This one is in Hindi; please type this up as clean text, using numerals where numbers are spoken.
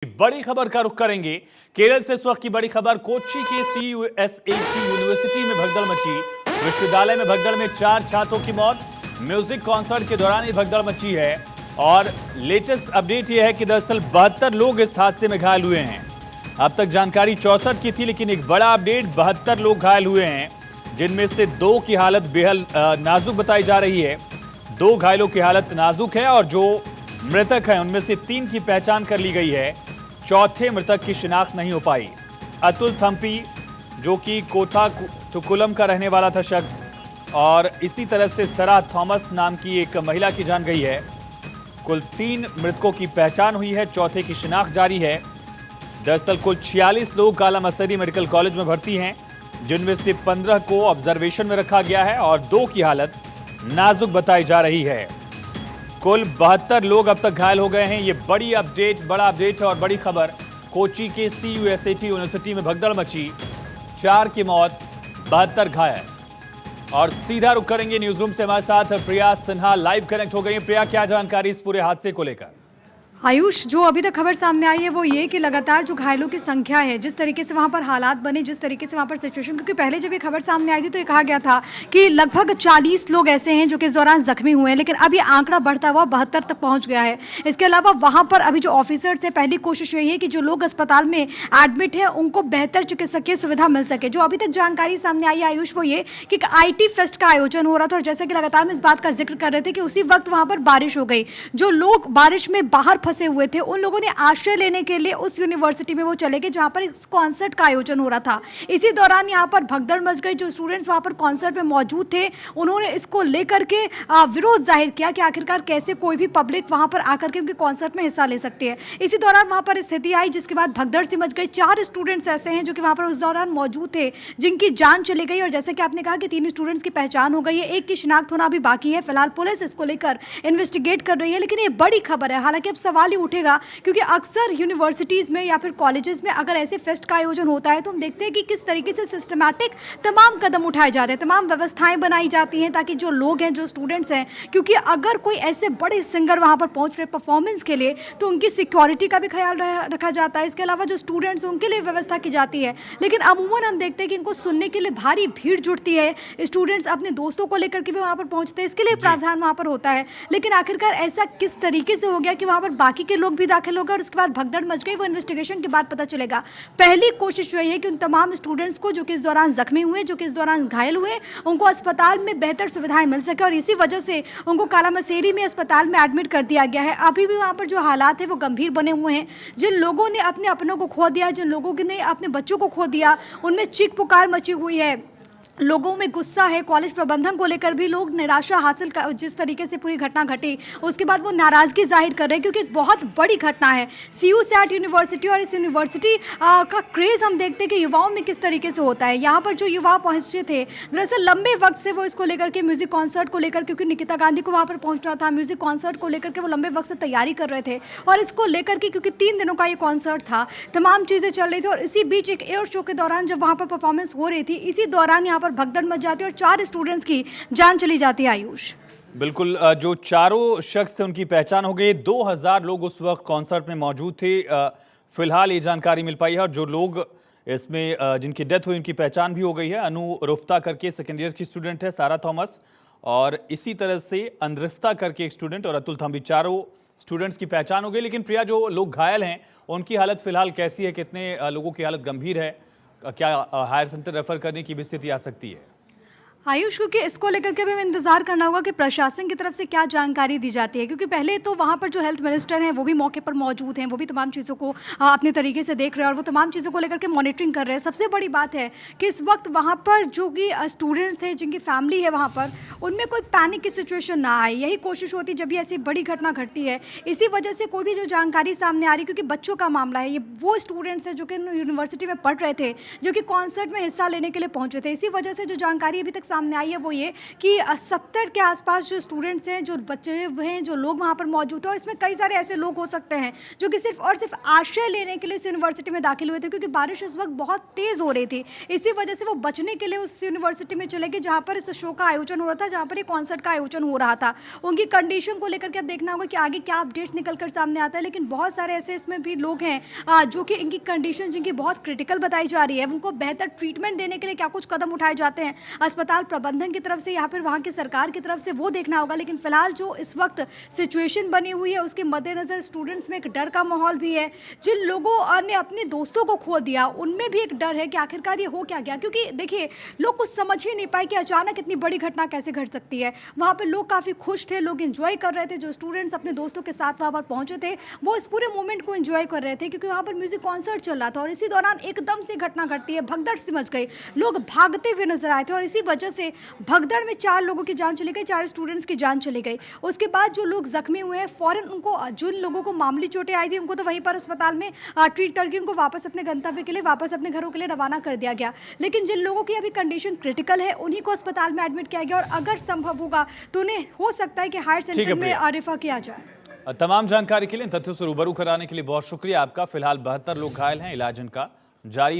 बड़ी खबर का रुख करेंगे। केरल से इस वक्त की बड़ी खबर, कोच्चि के CUSAT यूनिवर्सिटी में भगदड़ मची। विश्वविद्यालय में भगदड़ में 4 छात्रों की मौत। म्यूजिक कॉन्सर्ट के दौरान ये भगदड़ मची है और लेटेस्ट अपडेट यह है कि दरअसल 72 लोग इस हादसे में घायल हुए हैं। अब तक जानकारी 64 की थी, लेकिन एक बड़ा अपडेट, 72 लोग घायल हुए हैं, जिनमें से 2 की हालत बेहद नाजुक बताई जा रही है। 2 घायलों की हालत नाजुक है और जो मृतक हैं उनमें से 3 की पहचान कर ली गई है। चौथे मृतक की शिनाख्त नहीं हो पाई। अतुल थम्पी, जो कि कोठाकुलम का रहने वाला था शख्स, और इसी तरह से सरा थॉमस नाम की एक महिला की जान गई है। कुल 3 मृतकों की पहचान हुई है, चौथे की शिनाख्त जारी है। दरअसल कुल 46 लोग काला मसरी मेडिकल कॉलेज में भर्ती हैं, जिनमें से 15 को ऑब्जर्वेशन में रखा गया है और 2 की हालत नाजुक बताई जा रही है। कुल 72 लोग अब तक घायल हो गए हैं। ये बड़ा अपडेट है और बड़ी खबर। कोच्चि के CUSAT यूनिवर्सिटी में भगदड़ मची, 4 की मौत, 72 घायल। और सीधा रुक करेंगे न्यूज रूम से, हमारे साथ प्रिया सिन्हा लाइव कनेक्ट हो गई हैं। प्रिया, क्या जानकारी इस पूरे हादसे को लेकर? आयुष, जो अभी तक खबर सामने आई है वो ये कि लगातार जो घायलों की संख्या है, जिस तरीके से वहाँ पर हालात बने, जिस तरीके से वहाँ पर सिचुएशन, क्योंकि पहले जब ये खबर सामने आई थी तो ये कहा गया था कि लगभग 40 लोग ऐसे हैं जो कि इस दौरान जख्मी हुए हैं, लेकिन अब ये आंकड़ा बढ़ता हुआ 72 तक पहुँच गया है। इसके अलावा वहाँ पर अभी जो ऑफिसर्स है, पहली कोशिश यही है कि जो लोग अस्पताल में एडमिट है उनको बेहतर चिकित्सकीय सुविधा मिल सके। जो अभी तक जानकारी सामने आई है आयुष, वो ये कि IT फेस्ट का आयोजन हो रहा था और जैसे कि लगातार हम इस बात का जिक्र कर रहे थे कि उसी वक्त वहाँ पर बारिश हो गई। जो लोग बारिश में बाहर फंसे हुए थे उन लोगों ने आश्रय लेने के लिए उस यूनिवर्सिटी में वो चले गए जहां पर इस कॉन्सर्ट का आयोजन हो रहा था। इसी दौरान यहां पर भगदड़ मच गई। जो स्टूडेंट्स वहां पर कॉन्सर्ट में मौजूद थे उन्होंने इसको लेकर के विरोध जाहिर किया कि आखिरकार कैसे कोई भी पब्लिक वहां पर आकर के उनके कॉन्सर्ट में हिस्सा ले सकती है। इसी दौरान वहां पर स्थिति आई जिसके बाद भगदड़ सी मच गई। 4 स्टूडेंट्स ऐसे हैं जो कि वहां पर उस दौरान मौजूद थे जिनकी जान चली गई, और जैसे कि आपने कहा कि 3 स्टूडेंट्स की पहचान हो गई है, 1 की शिनाख्त होना अभी बाकी है। फिलहाल पुलिस इसको लेकर इन्वेस्टिगेट कर रही है, लेकिन ये बड़ी खबर है। हालांकि अब सवाल ही उठेगा, क्योंकि अक्सर यूनिवर्सिटीज़ में या फिर कॉलेजेस में अगर ऐसे फेस्ट का आयोजन होता है तो हम देखते हैं कि किस तरीके से सिस्टमैटिक तमाम कदम उठाए जाते हैं, तमाम व्यवस्थाएं बनाई जाती हैं ताकि जो लोग हैं, जो स्टूडेंट्स हैं, क्योंकि अगर कोई ऐसे बड़े सिंगर वहाँ पर पहुँच रहे परफॉर्मेंस के लिए तो उनकी सिक्योरिटी का भी ख्याल रखा जाता है। इसके अलावा जो स्टूडेंट्स हैं उनके लिए व्यवस्था की जाती है, लेकिन अमूमन हम देखते हैं कि इनको सुनने के लिए भारी भीड़ जुटती है। स्टूडेंट्स अपने दोस्तों को लेकर के भी वहाँ पर पहुँचते हैं, इसके लिए प्रावधान वहाँ पर होता है। लेकिन आखिरकार ऐसा किस तरीके से हो गया कि वहाँ पर बाकी के लोग भी दाखिल हो गए और उसके बाद भगदड़ मच गई, वो इन्वेस्टिगेशन के बाद पता चलेगा। पहली कोशिश यही है कि उन तमाम स्टूडेंट्स को जो कि इस दौरान जख्मी हुए, जो कि इस दौरान घायल हुए, उनको अस्पताल में बेहतर सुविधाएं मिल सके, और इसी वजह से उनको काला मसेरी में अस्पताल में एडमिट कर दिया गया है। अभी भी वहाँ पर जो हालात है वो गंभीर बने हुए हैं। जिन लोगों ने अपने अपनों को खो दिया, जिन लोगों ने अपने बच्चों को खो दिया, उनमें चीख पुकार मची हुई है। लोगों में गुस्सा है, कॉलेज प्रबंधन को लेकर भी लोग निराशा हासिल कर, जिस तरीके से पूरी घटना घटी उसके बाद वो नाराज़गी जाहिर कर रहे हैं, क्योंकि बहुत बड़ी घटना है। CUSAT यूनिवर्सिटी, और इस यूनिवर्सिटी का क्रेज़ हम देखते हैं कि युवाओं में किस तरीके से होता है। यहाँ पर जो युवा पहुँचे थे, दरअसल लंबे वक्त से वो इसको लेकर के म्यूज़िक कॉन्सर्ट को लेकर, क्योंकि निकिता गांधी को वहाँ पर पहुँचना था, म्यूज़िक कॉन्सर्ट को लेकर के वो लंबे वक्त से तैयारी कर रहे थे, और इसको लेकर के क्योंकि 3 दिनों का ये कॉन्सर्ट था, तमाम चीज़ें चल रही थी, और इसी बीच एक एयर शो के दौरान जब वहाँ पर परफॉर्मेंस हो रही थी, इसी दौरान यहाँ पर भगदड़ मच जाती है और 4 स्टूडेंट्स की जान चली जाती है। आयुष, बिल्कुल, जो चारों शख्स थे उनकी पहचान हो गई। 2000 लोग उस वक्त कॉन्सर्ट में मौजूद थे। फिलहाल ये जानकारी मिल पाई है, और जो लोग इसमें जिनकी डेथ हुई उनकी पहचान भी हो गई है। अनु रुफ्ता करके सेकेंड ईयर की स्टूडेंट है, सारा थॉमस, और इसी तरह से अनरिफ्ता करके एक स्टूडेंट, और अतुल थम्पी, चारों स्टूडेंट्स की पहचान हो गई। लेकिन प्रिया, जो लोग घायल हैं उनकी हालत फिलहाल कैसी है? कितने लोगों की हालत गंभीर है? क्या हायर सेंटर रेफर करने की भी स्थिति आ सकती है? आयुष, क्योंकि इसको लेकर के भी हमें इंतजार करना होगा कि प्रशासन की तरफ से क्या जानकारी दी जाती है, क्योंकि पहले तो वहाँ पर जो हेल्थ मिनिस्टर हैं वो भी मौके पर मौजूद हैं, वो भी तमाम चीज़ों को अपने तरीके से देख रहे हैं और वो तमाम चीज़ों को लेकर के मॉनिटरिंग कर रहे हैं। सबसे बड़ी बात है कि इस वक्त वहाँ पर जो कि स्टूडेंट्स थे, जिनकी फैमिली है वहाँ पर, उनमें कोई पैनिक की सिचुएशन ना आए। यही कोशिश होती जब भी ऐसी बड़ी घटना घटती है। इसी वजह से कोई भी जो जानकारी सामने आ रही, क्योंकि बच्चों का मामला है, ये वो स्टूडेंट्स हैं जो कि यूनिवर्सिटी में पढ़ रहे थे, जो कि कॉन्सर्ट में हिस्सा लेने के लिए पहुँचे थे। इसी वजह से जो जानकारी अभी तक सामने आई है वो ये कि 70 के आसपास जो स्टूडेंट्स हैं, जो बच्चे हैं, जो लोग वहाँ पर मौजूद हैं, और इसमें कई सारे ऐसे लोग हो सकते हैं जो कि सिर्फ और सिर्फ आश्रय लेने के लिए इस यूनिवर्सिटी में दाखिल हुए थे, क्योंकि बारिश उस वक्त बहुत तेज़ हो रही थी। इसी वजह से वो बचने के लिए उस यूनिवर्सिटी में चले गए जहाँ पर इस शो का आयोजन हो रहा था, जहाँ पर एक कॉन्सर्ट का आयोजन हो रहा था। उनकी कंडीशन को लेकर के अब देखना होगा कि आगे क्या अपडेट्स निकल कर सामने आता है। लेकिन बहुत सारे ऐसे इसमें भी लोग हैं जो कि इनकी कंडीशन जिनकी बहुत क्रिटिकल बताई जा रही है, उनको बेहतर ट्रीटमेंट देने के लिए क्या कुछ कदम उठाए जाते हैं अस्पताल प्रबंधन की तरफ से या फिर वहाँ की सरकार की तरफ से, वो देखना होगा। लेकिन फिलहाल जो इस वक्त सिचुएशन बनी हुई है उसके मद्देनज़र स्टूडेंट्स में एक डर का माहौल भी है। जिन लोगों ने अपने दोस्तों को खो दिया उनमें भी एक डर है कि आखिरकार ये हो क्या गया, क्योंकि देखिए लोग कुछ समझ ही नहीं पाए कि अचानक इतनी बड़ी घटना कैसे घट सकती है। वहाँ पर लोग काफ़ी खुश थे, लोग एंजॉय कर रहे थे। जो स्टूडेंट्स अपने दोस्तों के साथ वहाँ पर पहुँचे थे वो इस पूरे मोमेंट को एंजॉय कर रहे थे, क्योंकि वहाँ पर म्यूजिक कॉन्सर्ट चल रहा था और इसी दौरान एकदम से घटना घटती है, भगदड़ सी मच गई, लोग भागते हुए नजर आए थे और इसी वजह से भगदड़ में 4 लोगों की जान चली गई, 4 स्टूडेंट्स की जान चली गई। उसके बाद जो लोग जख्मी हुए हैं फौरन उनको, जिन लोगों को मामूली चोटें आई थी उनको तो वहीं पर अस्पताल में ट्रीट करके उनको वापस अपने गंतव्य के लिए, वापस अपने घरों के लिए रवाना कर दिया गया। लेकिन जिन लोगों की अभी कंडीशन क्रिटिकल है उन्हीं को अस्पताल में एडमिट किया गया और अगर संभव होगा तो उन्हें हो सकता है कि हायर सेंटर में रेफर किया जाए। तमाम जानकारी के लिए, तथ्यों से रूबरू कराने के लिए बहुत शुक्रिया आपका। फिलहाल 72 लोग घायल हैं, इलाज इनका जारी।